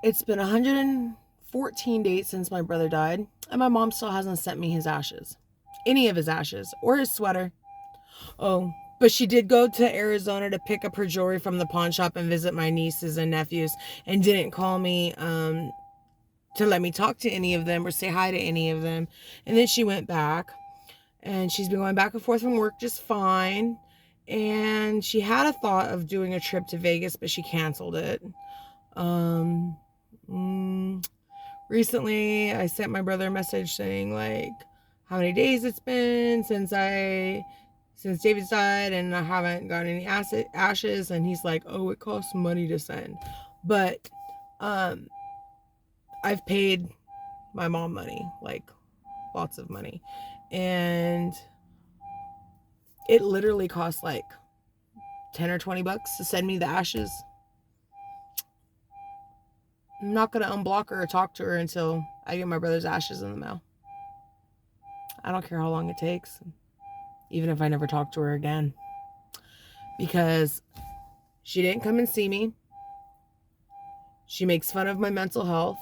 It's been 114 days since my brother died, and my mom still hasn't sent me his ashes. Any of his ashes, or his sweater. Oh, but she did go to Arizona to pick up her jewelry from the pawn shop and visit my nieces and nephews, and didn't call me to let me talk to any of them or say hi to any of them. And then she went back, and she's been going back and forth from work just fine. And she had a thought of doing a trip to Vegas, but she canceled it. Um, mm, Recently, I sent my brother a message saying like how many days it's been since David's died, and I haven't got any ashes. And he's like, "Oh, it costs money to send," but um, I've paid my mom money, like lots of money, and it literally costs like 10 or 20 bucks to send me the ashes. I'm not gonna unblock her or talk to her until I get my brother's ashes in the mail. I don't care how long it takes, even if I never talk to her again, because she didn't come and see me. She makes fun of my mental health.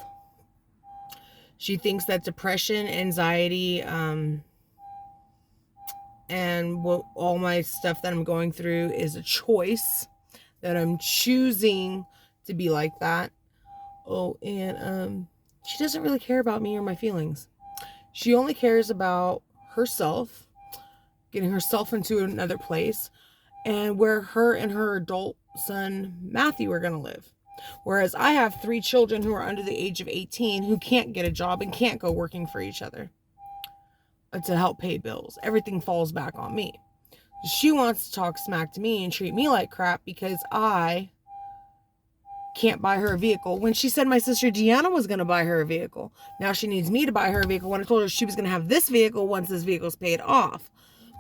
She thinks that depression, anxiety, and all my stuff that I'm going through is a choice, that I'm choosing to be like that. Oh, and she doesn't really care about me or my feelings. She only cares about herself, getting herself into another place, and where her and her adult son Matthew are going to live. Whereas I have 3 children who are under the age of 18 who can't get a job and can't go working for each other to help pay bills. Everything falls back on me. She wants to talk smack to me and treat me like crap because I can't buy her a vehicle, when she said my sister Deanna was going to buy her a vehicle. Now she needs me to buy her a vehicle when I told her she was going to have this vehicle once this vehicle's paid off.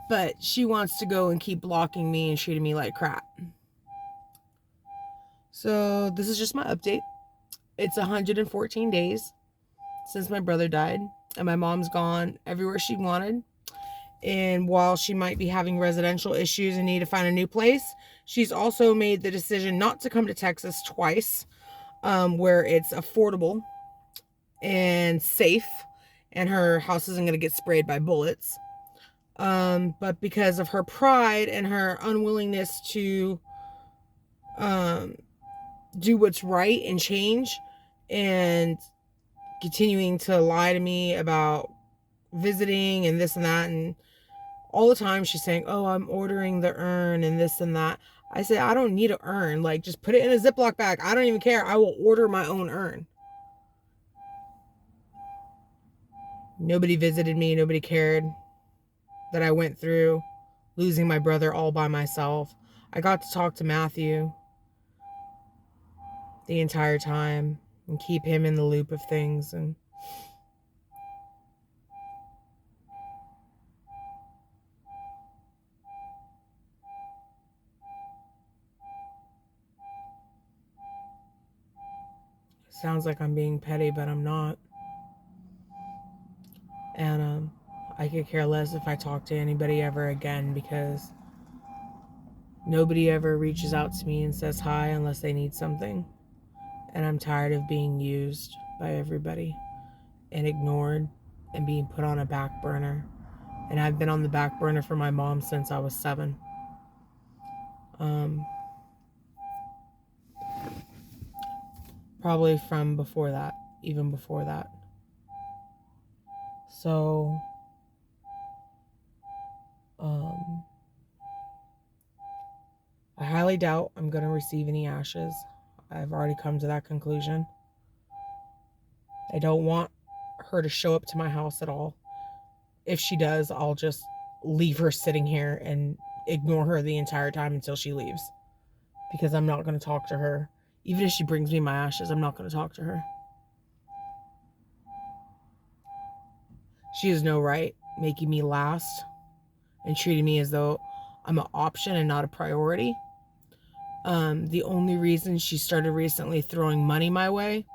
But she wants to go and keep blocking me and treating me like crap. So this is just my update. It's 114 days since my brother died, and my mom's gone everywhere she wanted. And while she might be having residential issues and need to find a new place, she's also made the decision not to come to Texas twice, where it's affordable and safe, and her house isn't going to get sprayed by bullets. But because of her pride and her unwillingness to do what's right and change, and continuing to lie to me about visiting and this and that, and all the time she's saying, "Oh, I'm ordering the urn and this and that." I say, I don't need an urn. Like, just put it in a Ziploc bag. I don't even care. I will order my own urn. Nobody visited me. Nobody cared that I went through losing my brother all by myself. I got to talk to Matthew the entire time and keep him in the loop of things. And it sounds like I'm being petty, but I'm not. And I could care less if I talk to anybody ever again, because nobody ever reaches out to me and says hi unless they need something. And I'm tired of being used by everybody and ignored and being put on a back burner. And I've been on the back burner for my mom since I was 7. Probably from before that, even before that. So, I highly doubt I'm going to receive any ashes. I've already come to that conclusion. I don't want her to show up to my house at all. If she does, I'll just leave her sitting here and ignore her the entire time until she leaves. Because I'm not going to talk to her. Even if she brings me my ashes, I'm not going to talk to her. She has no right making me last and treating me as though I'm an option and not a priority. The only reason she started recently throwing money my way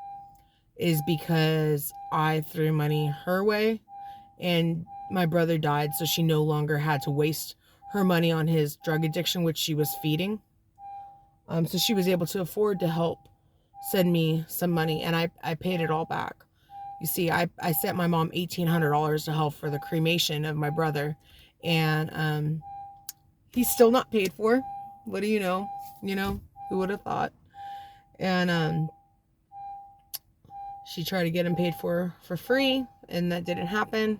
is because I threw money her way, and my brother died, so she no longer had to waste her money on his drug addiction, which she was feeding. So she was able to afford to help send me some money, and I paid it all back. You see, I sent my mom $1,800 to help for the cremation of my brother, and he's still not paid for. What do you know? You know, who would have thought? And she tried to get him paid for free, and that didn't happen.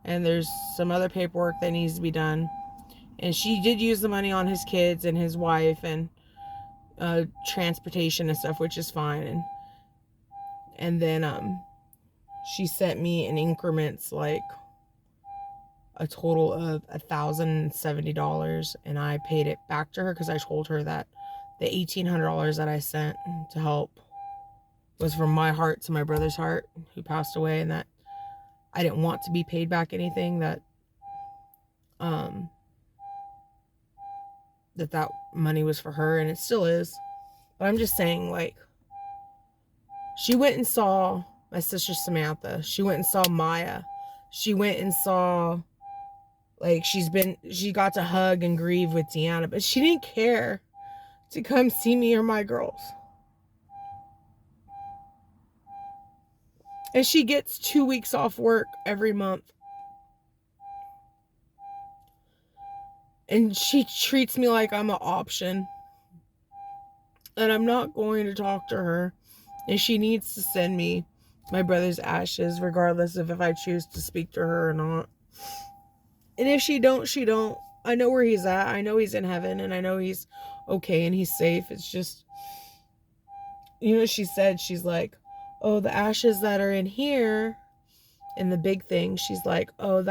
And there's some other paperwork that needs to be done. And she did use the money on his kids and his wife and transportation and stuff, which is fine. And then she sent me in increments like a total of $1,070, and I paid it back to her because I told her that the $1,800 that I sent to help was from my heart to my brother's heart, who passed away, and that I didn't want to be paid back anything, that that money was for her, and it still is. But I'm just saying, like, she went and saw my sister Samantha. She went and saw Maya. She went and saw, like, she got to hug and grieve with Deanna, but she didn't care to come see me or my girls. And she gets 2 weeks off work every month. And she treats me like I'm an option. And I'm not going to talk to her. And she needs to send me my brother's ashes, regardless of if I choose to speak to her or not. And if she don't, she don't. I know where he's at. I know he's in heaven, and I know he's okay and he's safe. It's just, you know, she said, she's like, oh, the ashes that are in here, and the big thing, she's like, oh,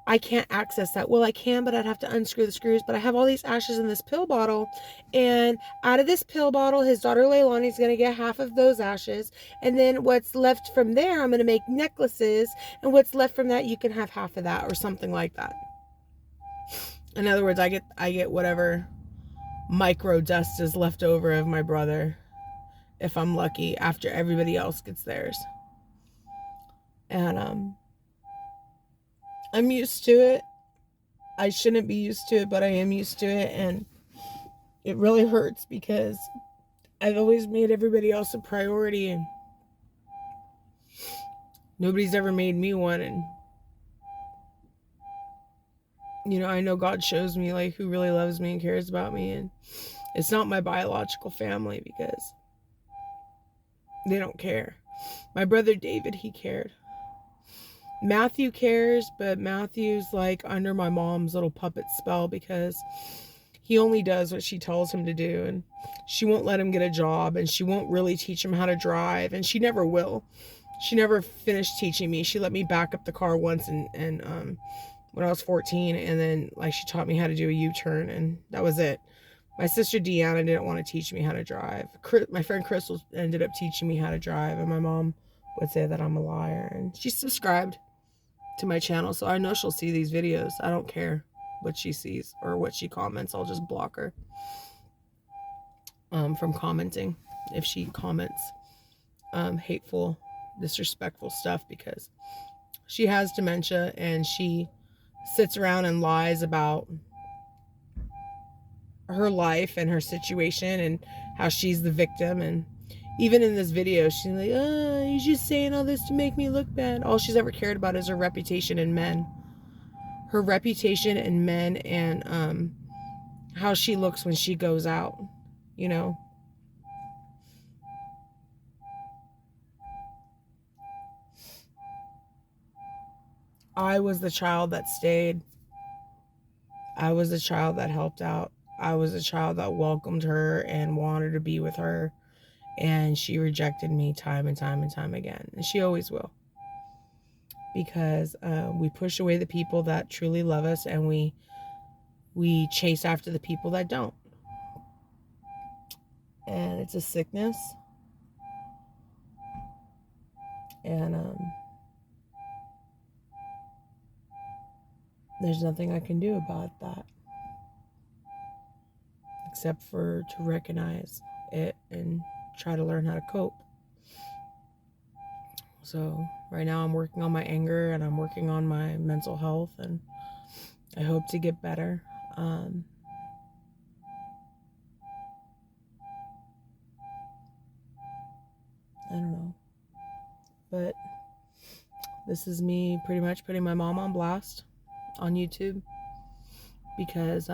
I can't access that. Well, I can, but I'd have to unscrew the screws. But I have all these ashes in this pill bottle. And out of this pill bottle, his daughter Leilani's going to get half of those ashes. And then what's left from there, I'm going to make necklaces. And what's left from that, you can have half of that, or something like that. In other words, I get whatever micro dust is left over of my brother, if I'm lucky, after everybody else gets theirs. And I'm used to it. I shouldn't be used to it, but I am used to it, and it really hurts because I've always made everybody else a priority, and nobody's ever made me one. And you know, I know God shows me like who really loves me and cares about me, and it's not my biological family, because they don't care. My brother David, he cared. Matthew cares, but Matthew's like under my mom's little puppet spell, because he only does what she tells him to do, and she won't let him get a job, and she won't really teach him how to drive, and she never will. She never finished teaching me. She let me back up the car once, and when I was 14, and then like she taught me how to do a U-turn, and that was it. My sister Deanna didn't want to teach me how to drive. My friend Crystal ended up teaching me how to drive, and my mom would say that I'm a liar, and she's subscribed to my channel, so I know she'll see these videos. I don't care what she sees or what she comments. I'll just block her from commenting if she comments hateful, disrespectful stuff, because she has dementia, and she sits around and lies about her life and her situation and how she's the victim. And even in this video, she's like, you're just saying all this to make me look bad. All she's ever cared about is her reputation in men. Her reputation in men, and how she looks when she goes out, you know. I was the child that stayed. I was the child that helped out. I was the child that welcomed her and wanted to be with her. And she rejected me time and time and time again. And she always will. Because we push away the people that truly love us, and we chase after the people that don't. And it's a sickness. And there's nothing I can do about that, except for to recognize it and try to learn how to cope. So right now I'm working on my anger, and I'm working on my mental health, and I hope to get better. But this is me pretty much putting my mom on blast on YouTube because